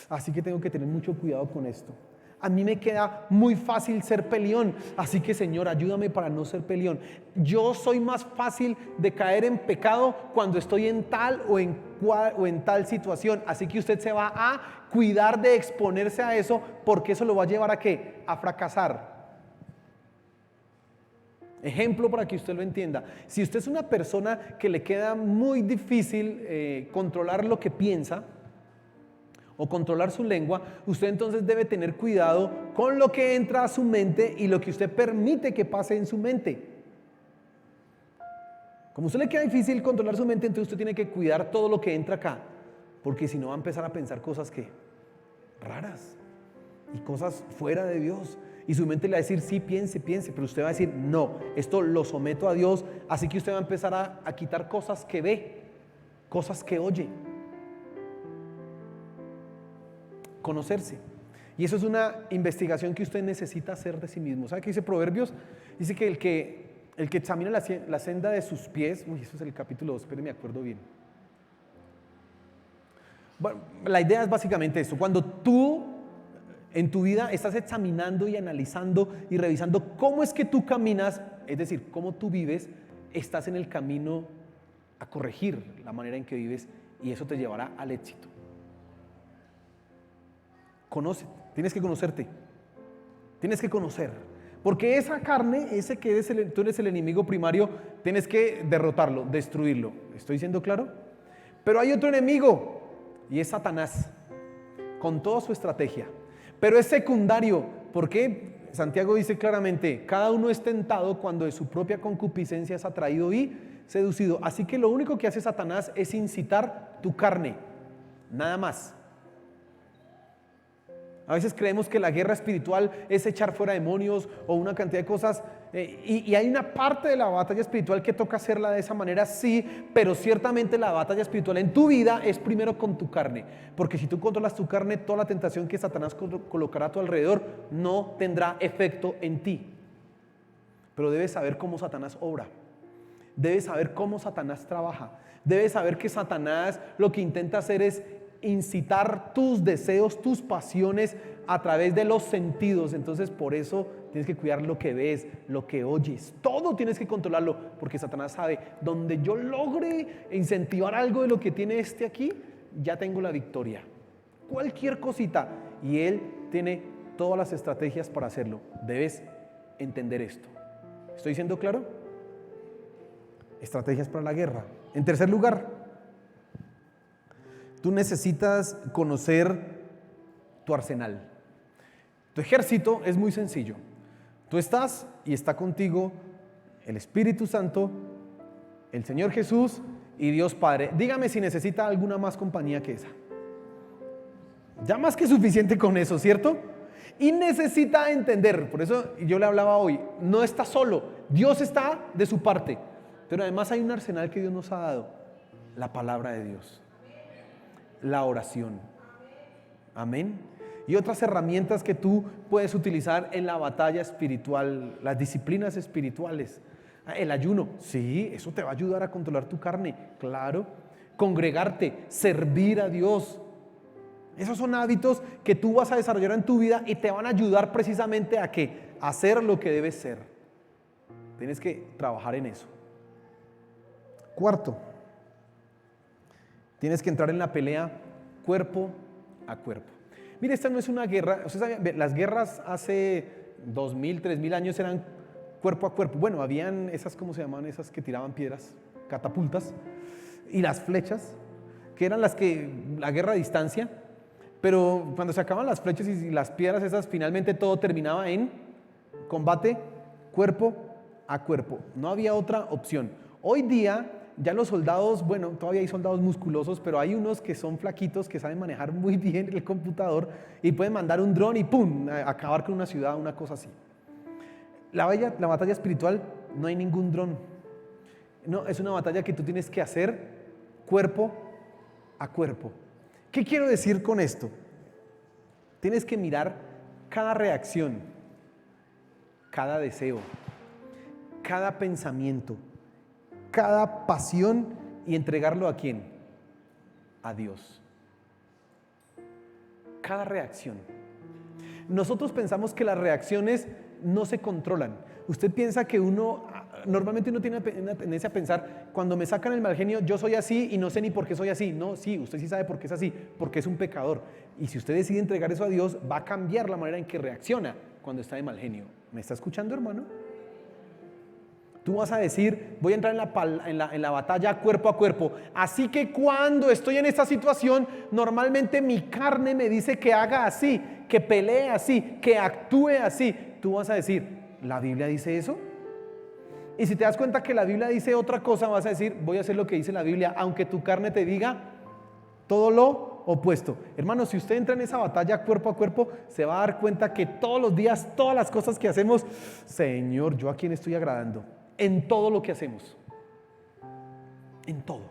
Así que tengo que tener mucho cuidado con esto. A mí me queda muy fácil ser peleón, así que Señor, ayúdame para no ser peleón. Yo soy más fácil de caer en pecado cuando estoy en tal o en tal situación, así que usted se va a cuidar de exponerse a eso, porque eso lo va a llevar ¿a qué? A fracasar. Ejemplo para que usted lo entienda: si usted es una persona que le queda muy difícil controlar lo que piensa, o controlar su lengua, usted entonces debe tener cuidado con lo que entra a su mente y lo que usted permite que pase en su mente. Como a usted le queda difícil controlar su mente, entonces usted tiene que cuidar todo lo que entra acá, porque si no va a empezar a pensar cosas que raras y cosas fuera de Dios, y su mente le va a decir sí, piense, pero usted va a decir no, esto lo someto a Dios. Así que usted va a empezar a quitar cosas que ve, cosas que oye. Conocerse. Y eso es una investigación que usted necesita hacer de sí mismo. ¿Sabe qué dice Proverbios? Dice que el que examina la senda de sus pies, eso es el capítulo 2, pero me acuerdo bien. Bueno, la idea es básicamente esto: cuando tú en tu vida estás examinando y analizando y revisando cómo es que tú caminas, es decir, cómo tú vives, estás en el camino a corregir la manera en que vives, y eso te llevará al éxito. Conoce, tienes que conocerte, tienes que conocer, porque esa carne, ese que tú eres el enemigo primario, tienes que derrotarlo, destruirlo. ¿Estoy diciendo claro? Pero hay otro enemigo, y es Satanás, con toda su estrategia, pero es secundario, porque Santiago dice claramente: cada uno es tentado cuando de su propia concupiscencia es atraído y seducido. Así que lo único que hace Satanás es incitar tu carne, nada más. A veces creemos que la guerra espiritual es echar fuera demonios o una cantidad de cosas, Y hay una parte de la batalla espiritual que toca hacerla de esa manera, sí, pero ciertamente la batalla espiritual en tu vida es primero con tu carne, porque si tú controlas tu carne, toda la tentación que Satanás colocará a tu alrededor no tendrá efecto en ti. Pero debes saber cómo Satanás obra, debes saber cómo Satanás trabaja, debes saber que Satanás lo que intenta hacer es incitar tus deseos, tus pasiones a través de los sentidos. Entonces por eso tienes que cuidar lo que ves, lo que oyes, todo tienes que controlarlo, porque Satanás sabe, donde yo logre incentivar algo de lo que tiene este aquí, ya tengo la victoria, cualquier cosita, y él tiene todas las estrategias para hacerlo. Debes entender esto. ¿Estoy siendo claro? Estrategias para la guerra. En tercer lugar, tú necesitas conocer tu arsenal. Tu ejército es muy sencillo. Tú estás y está contigo el Espíritu Santo, el Señor Jesús y Dios Padre. Dígame si necesita alguna más compañía que esa. Ya más que suficiente con eso, ¿cierto? Y necesita entender, por eso yo le hablaba hoy, no está solo, Dios está de su parte, pero además hay un arsenal que Dios nos ha dado, la palabra de Dios, la oración, amén, y otras herramientas que tú puedes utilizar en la batalla espiritual, las disciplinas espirituales. El ayuno, sí, eso te va a ayudar a controlar tu carne, claro. Congregarte, servir a Dios. Esos son hábitos que tú vas a desarrollar en tu vida y te van a ayudar precisamente a ¿qué? A hacer lo que debes ser. Tienes que trabajar en eso. Cuarto, tienes que entrar en la pelea cuerpo a cuerpo. Mire, esta no es una guerra. Usted sabe, las guerras hace 2000, 3000 años eran cuerpo a cuerpo. Bueno, habían esas, ¿cómo se llamaban? Esas que tiraban piedras, catapultas, y las flechas, que eran la guerra a distancia. Pero cuando se acaban las flechas y las piedras esas, finalmente todo terminaba en combate cuerpo a cuerpo. No había otra opción. Hoy día ya los soldados, bueno, todavía hay soldados musculosos, pero hay unos que son flaquitos, que saben manejar muy bien el computador y pueden mandar un dron y ¡pum!, acabar con una ciudad, una cosa así. La batalla espiritual, no hay ningún dron. No, es una batalla que tú tienes que hacer cuerpo a cuerpo. ¿Qué quiero decir con esto? Tienes que mirar cada reacción, cada deseo, cada pensamiento, cada pasión y entregarlo ¿a quién? A Dios. Cada reacción. Nosotros pensamos que las reacciones no se controlan. Usted piensa que normalmente uno tiene una tendencia a pensar, cuando me sacan el mal genio, yo soy así y no sé ni por qué soy así. No, sí, usted sí sabe por qué es así, porque es un pecador. Y si usted decide entregar eso a Dios, va a cambiar la manera en que reacciona cuando está de mal genio. ¿Me está escuchando, hermano? Tú vas a decir, voy a entrar en la batalla cuerpo a cuerpo. Así que cuando estoy en esta situación, normalmente mi carne me dice que haga así, que pelee así, que actúe así. Tú vas a decir, ¿la Biblia dice eso? Y si te das cuenta que la Biblia dice otra cosa, vas a decir, voy a hacer lo que dice la Biblia, aunque tu carne te diga todo lo opuesto. Hermano, si usted entra en esa batalla cuerpo a cuerpo, se va a dar cuenta que todos los días, todas las cosas que hacemos, Señor, ¿yo a quién estoy agradando? En todo lo que hacemos. En todo.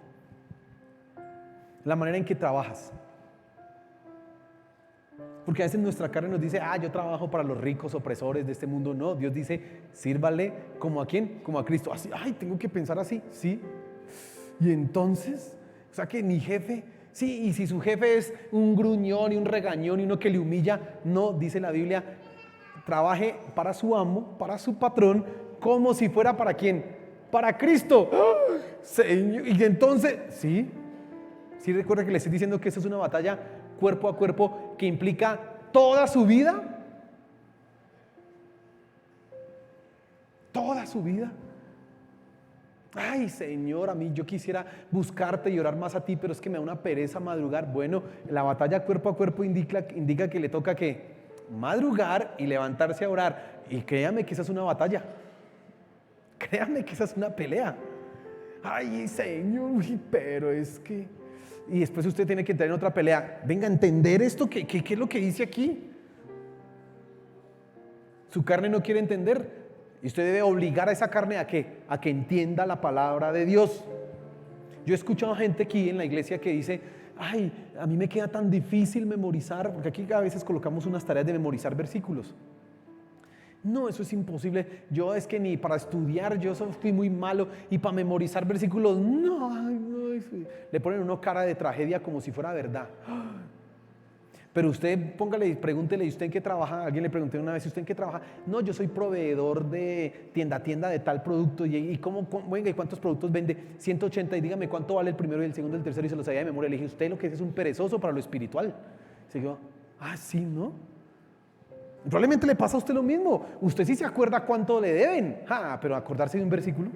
La manera en que trabajas. Porque a veces nuestra carne nos dice, yo trabajo para los ricos opresores de este mundo. No, Dios dice, sírvale ¿como a quién? Como a Cristo. Así, tengo que pensar así, sí. Y entonces, o sea que mi jefe, sí, y si su jefe es un gruñón y un regañón y uno que le humilla, no, dice la Biblia, trabaje para su amo, para su patrón, como si fuera ¿para quién? Para Cristo. Señor. Y entonces, sí recuerda que le estoy diciendo que eso es una batalla cuerpo a cuerpo que implica toda su vida. Toda su vida. Ay, Señor, a mí yo quisiera buscarte y orar más a ti, pero es que me da una pereza madrugar. Bueno, la batalla cuerpo a cuerpo indica que le toca que madrugar y levantarse a orar. Y créame que esa es una batalla. Créame que esa es una pelea. Ay, Señor, pero es que... Y después usted tiene que entrar en otra pelea. Venga, a entender esto, ¿qué es lo que dice aquí? Su carne no quiere entender. Y usted debe obligar a esa carne ¿a qué? A que entienda la palabra de Dios. Yo he escuchado gente aquí en la iglesia que dice: ay, a mí me queda tan difícil memorizar, porque aquí a veces colocamos unas tareas de memorizar versículos. No, eso es imposible. Yo es que ni para estudiar yo fui muy malo, y para memorizar versículos, no, ay, no. Le ponen uno cara de tragedia como si fuera verdad. Pero usted póngale, pregúntele: ¿y usted en qué trabaja? Alguien le pregunté una vez: ¿usted en qué trabaja? No, yo soy proveedor de tienda de tal producto. ¿Y venga, ¿y cuántos productos vende? 180. Y dígame cuánto vale el primero y el segundo y el tercero, y se los sabía de memoria. Le dije: usted lo que es un perezoso para lo espiritual. Se dijo: sí, ¿no? Probablemente le pasa a usted lo mismo. Usted sí se acuerda cuánto le deben, pero acordarse de un versículo.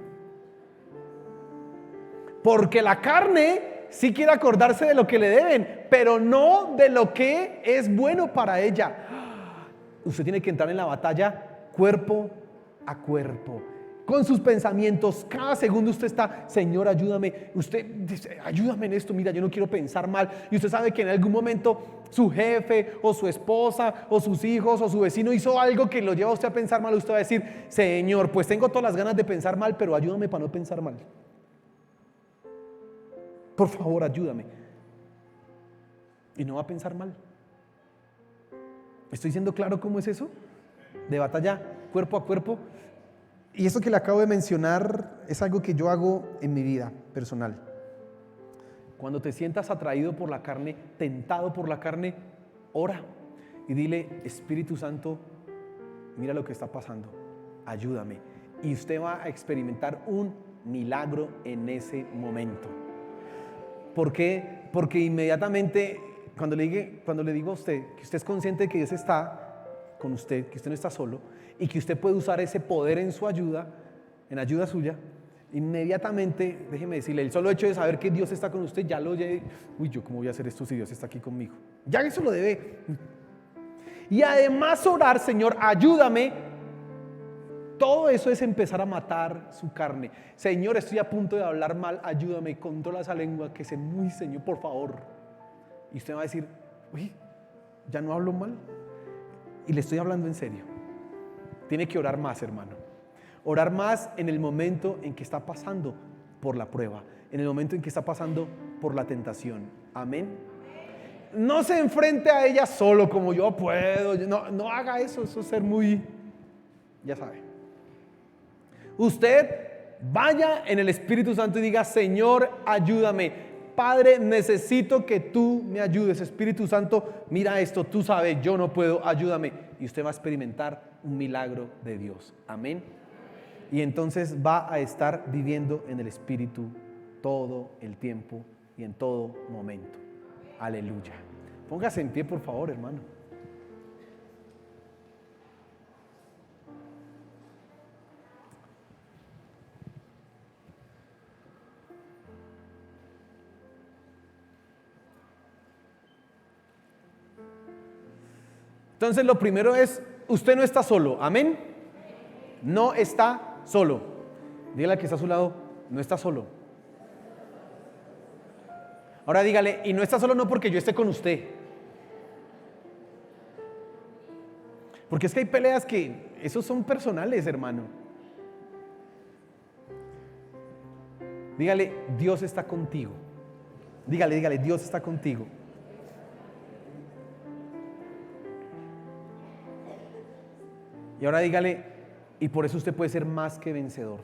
Porque la carne sí quiere acordarse de lo que le deben, pero no de lo que es bueno para ella. Usted tiene que entrar en la batalla cuerpo a cuerpo, con sus pensamientos. Cada segundo usted está: Señor, ayúdame. Usted dice: ayúdame en esto, mira, yo no quiero pensar mal. Y usted sabe que en algún momento su jefe o su esposa o sus hijos o su vecino hizo algo que lo lleva a usted a pensar mal. Usted va a decir: Señor, pues tengo todas las ganas de pensar mal, pero ayúdame para no pensar mal. Por favor, ayúdame. Y no va a pensar mal. ¿Estoy siendo claro cómo es eso? De batalla cuerpo a cuerpo. Y eso que le acabo de mencionar es algo que yo hago en mi vida personal. Cuando te sientas atraído por la carne, tentado por la carne, ora y dile: Espíritu Santo, mira lo que está pasando, ayúdame. Y usted va a experimentar un milagro en ese momento. ¿Por qué? Porque inmediatamente cuando le digo a usted que usted es consciente de que Dios está con usted, que usted no está solo, y que usted puede usar ese poder en su ayuda, en ayuda suya, inmediatamente, déjeme decirle, el solo hecho de saber que Dios está con usted ya lo lleve. Uy, ¿yo cómo voy a hacer esto si Dios está aquí conmigo? Ya eso lo debe. Y además orar: Señor, ayúdame. Todo eso es empezar a matar su carne. Señor, estoy a punto de hablar mal, ayúdame, controla esa lengua que se muy, Señor, por favor. Y usted va a decir: uy, ya no hablo mal. Y le estoy hablando en serio. Tiene que orar más, hermano. Orar más en el momento en que está pasando por la prueba, en el momento en que está pasando por la tentación. Amén. No se enfrente a ella solo como yo puedo. No haga eso, eso es ser muy, ya sabe. Usted vaya en el Espíritu Santo y diga: Señor, ayúdame. Padre, necesito que tú me ayudes. Espíritu Santo, mira esto, tú sabes, yo no puedo, ayúdame. Y usted va a experimentar un milagro de Dios. Amén. Y entonces va a estar viviendo en el Espíritu todo el tiempo y en todo momento. Aleluya. Póngase en pie, por favor, hermano. Entonces lo primero es: usted no está solo. Amén. No está solo. Dígale al que está a su lado: no está solo. Ahora dígale: y no está solo no porque yo esté con usted. Porque es que hay peleas que esos son personales, hermano. Dígale: Dios está contigo. Dígale: Dios está contigo. Y ahora dígale: y por eso usted puede ser más que vencedor.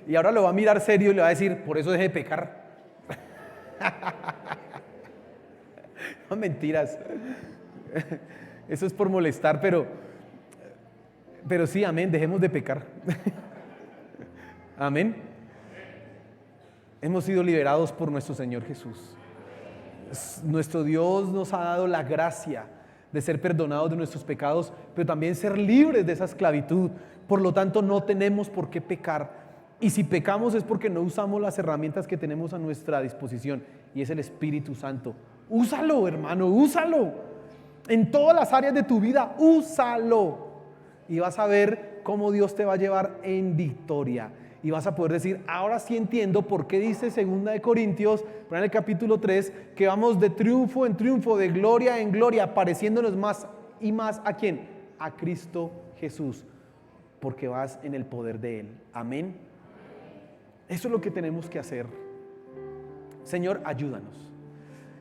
Y ahora lo va a mirar serio y le va a decir: por eso deje de pecar. No, mentiras. Eso es por molestar, pero sí, amén, dejemos de pecar. Amén. Hemos sido liberados por nuestro Señor Jesús. Nuestro Dios nos ha dado la gracia de ser perdonados de nuestros pecados, pero también ser libres de esa esclavitud. Por lo tanto, no tenemos por qué pecar. Y si pecamos es porque no usamos las herramientas que tenemos a nuestra disposición, y es el Espíritu Santo. Úsalo, hermano, úsalo. En todas las áreas de tu vida, úsalo. Y vas a ver cómo Dios te va a llevar en victoria. Y vas a poder decir: ahora sí entiendo por qué dice 2 Corintios, en el capítulo 3, que vamos de triunfo en triunfo, de gloria en gloria, pareciéndonos más y más. ¿A quién? A Cristo Jesús, porque vas en el poder de Él. Amén. Eso es lo que tenemos que hacer. Señor, ayúdanos.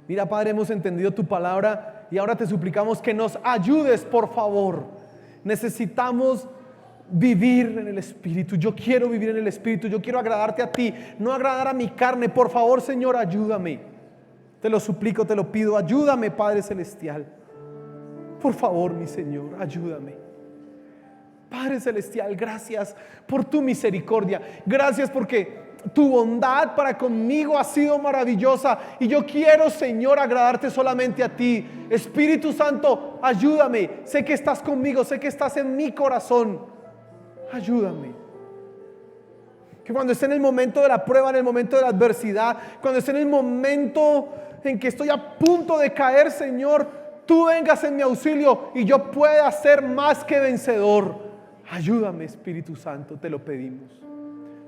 Mira, Padre, hemos entendido tu palabra y ahora te suplicamos que nos ayudes, por favor. Necesitamos vivir en el Espíritu. Yo quiero vivir en el Espíritu. Yo quiero agradarte a ti, no agradar a mi carne. Por favor, Señor, ayúdame. Te lo suplico, te lo pido. Ayúdame, Padre Celestial. Por favor, mi Señor, ayúdame. Padre Celestial, gracias por tu misericordia. Gracias porque tu bondad para conmigo ha sido maravillosa. Y yo quiero, Señor, agradarte solamente a ti. Espíritu Santo, ayúdame. Sé que estás conmigo, sé que estás en mi corazón. Ayúdame. Que cuando esté en el momento de la prueba, en el momento de la adversidad, cuando esté en el momento en que estoy a punto de caer, Señor, tú vengas en mi auxilio y yo pueda ser más que vencedor. Ayúdame, Espíritu Santo, te lo pedimos.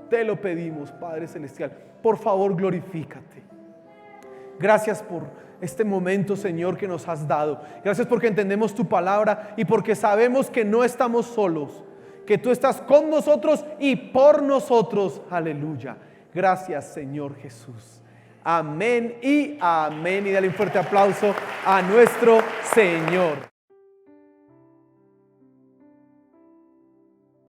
Te lo pedimos, Padre Celestial. Por favor, glorifícate. Gracias por este momento, Señor, que nos has dado. Gracias porque entendemos tu palabra y porque sabemos que no estamos solos, que tú estás con nosotros y por nosotros. Aleluya. Gracias, Señor Jesús. Amén y amén. Y dale un fuerte aplauso a nuestro Señor.